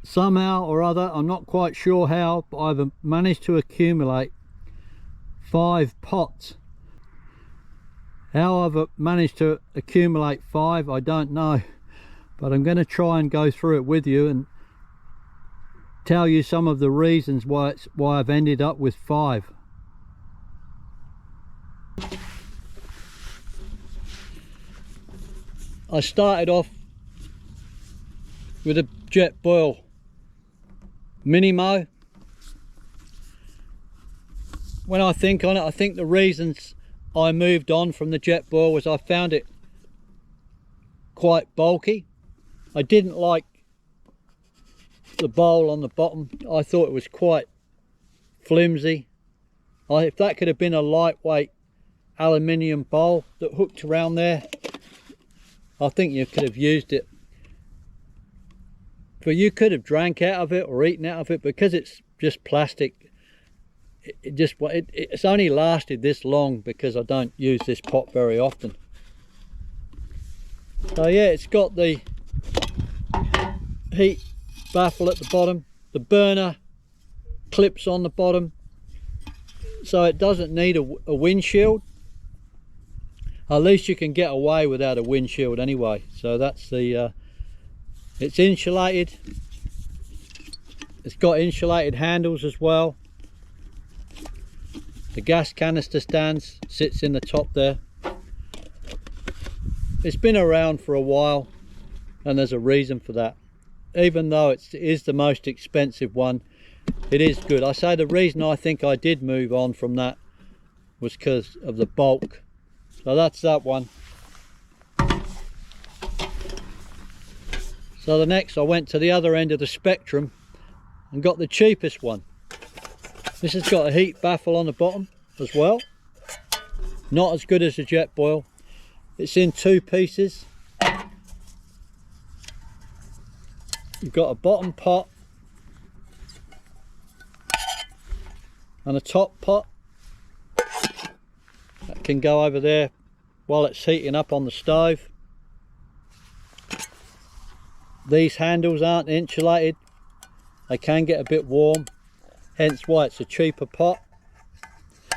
somehow or other, I'm not quite sure how, but I've managed to accumulate 5 pots. How I've managed to accumulate 5, I don't know, but I'm going to try and go through it with you and tell you some of the reasons why I've ended up with 5. I started off with a Jetboil Minimo. When I think on it, I think the reasons I moved on from the Jetboil was I found it quite bulky. I didn't like the bowl on the bottom. I thought it was quite flimsy. If that could have been a lightweight aluminium bowl that hooked around there, I think you could have used it. But you could have drank out of it or eaten out of it. Because it's just plastic, it's only lasted this long because I don't use this pot very often. So yeah, it's got the heat baffle at the bottom, the burner clips on the bottom, so it doesn't need a windshield. At least you can get away without a windshield anyway. So that's the it's insulated. It's got insulated handles as well. The gas canister stands sits in the top there. It's been around for a while, and there's a reason for that. Even though it is the most expensive one, it is good. I say the reason I think I did move on from that was because of the bulk. So that's that one. So the next, I went to the other end of the spectrum and got the cheapest one. This has got a heat baffle on the bottom as well. Not as good as the Jetboil. It's in 2 pieces. You've got a bottom pot and a top pot that can go over there while it's heating up on the stove. These handles aren't insulated. They can get a bit warm, hence why it's a cheaper pot.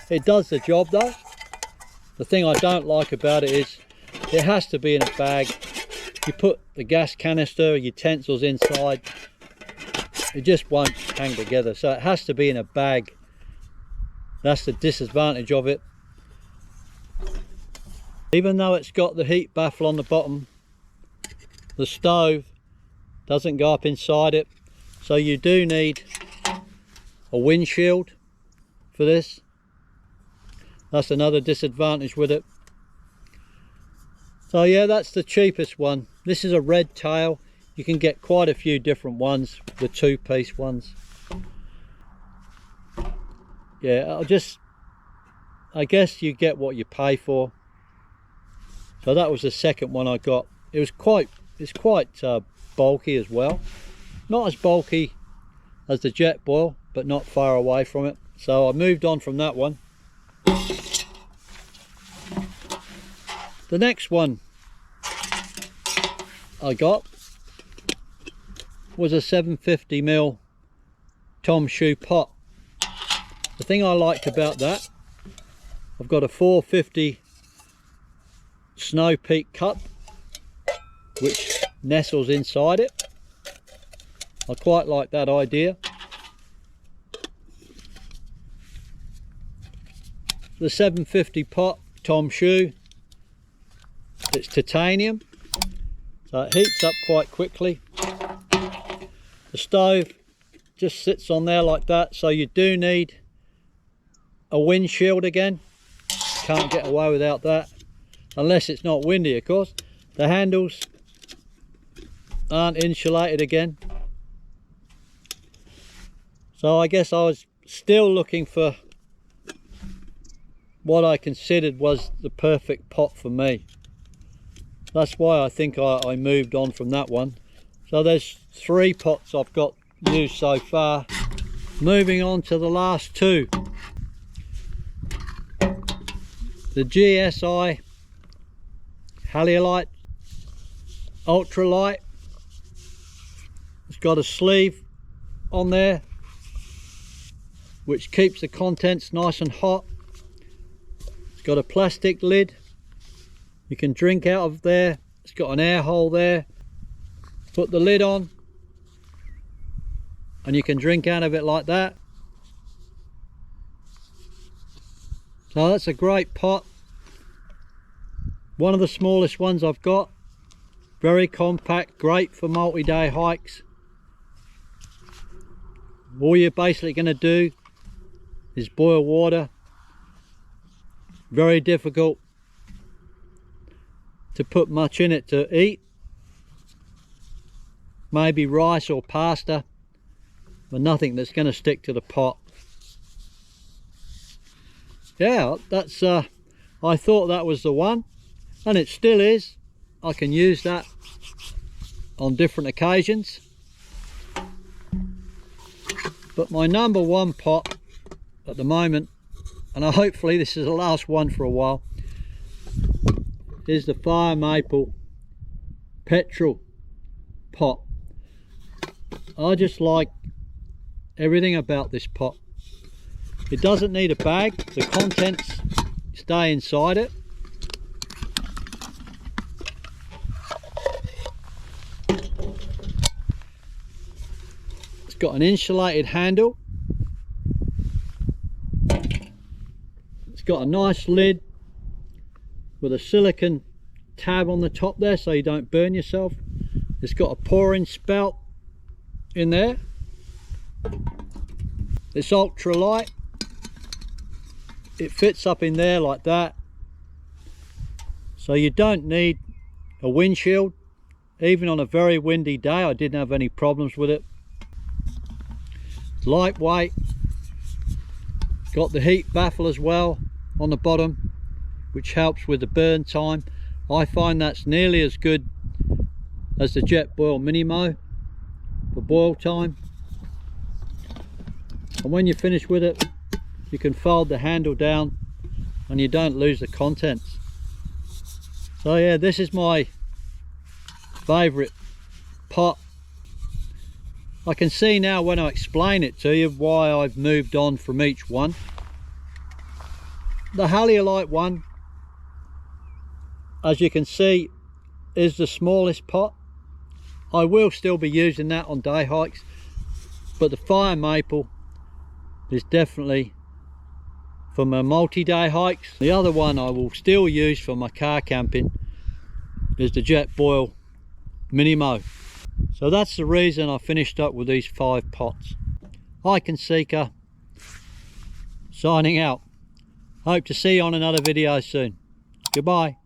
It does the job though. The thing I don't like about it is it has to be in a bag. You put the gas canister or utensils inside, it just won't hang together. So it has to be in a bag. That's the disadvantage of it. Even though it's got the heat baffle on the bottom, the stove doesn't go up inside it. So you do need a windshield for this. That's another disadvantage with it. So yeah, that's the cheapest one. This is a red tail. You can get quite a few different ones, the 2-piece ones. Yeah, I guess you get what you pay for. So that was the second one I got. It's quite bulky as well. Not as bulky as the Jetboil, but not far away from it. So I moved on from that one. The next one I got was a 750ml Tomshoo pot. The thing I liked about that, I've got a 450 Snow Peak cup which nestles inside it. I quite like that idea. The 750 pot Tomshoo, it's titanium, so it heats up quite quickly. The stove just sits on there like that, so you do need a windshield again. Can't get away without that, unless it's not windy of course. The handles aren't insulated again. So I guess I was still looking for what I considered was the perfect pot for me. That's why I think I moved on from that one. So there's 3 pots I've got used so far. Moving on to the last 2. The GSI Halilite Ultralight. It's got a sleeve on there which keeps the contents nice and hot. It's got a plastic lid. You can drink out of there. It's got an air hole there. Put the lid on and you can drink out of it like that. So that's a great pot. One of the smallest ones I've got. Very compact, great for multi-day hikes. All you're basically going to do is boil water. Very difficult to put much in it to eat. Maybe rice or pasta, but nothing that's going to stick to the pot. Yeah, that's I thought that was the one, and it still is. I can use that on different occasions, but my number one pot at the moment, and hopefully this is the last one for a while, is the fire maple petrol pot. I just like everything about this pot. It doesn't need a bag. The contents stay inside it. It's got an insulated handle. It's got a nice lid with a silicone tab on the top there so you don't burn yourself. It's got a pouring spout in there. It's ultra light. It fits up in there like that, so you don't need a windshield. Even on a very windy day I didn't have any problems with it. Lightweight. Got the heat baffle as well on the bottom, which helps with the burn time. I find that's nearly as good as the Jetboil Minimo for boil time. And when you're finished with it, you can fold the handle down and you don't lose the contents. So yeah, this is my favourite pot. I can see now when I explain it to you why I've moved on from each one. The Halulite one, as you can see, is the smallest pot. I will still be using that on day hikes, but the fire maple is definitely for my multi-day hikes. The other one I will still use for my car camping is the Jetboil Minimo. So that's the reason I finished up with these 5 pots. Hike and Seeker signing out. Hope to see you on another video soon. Goodbye.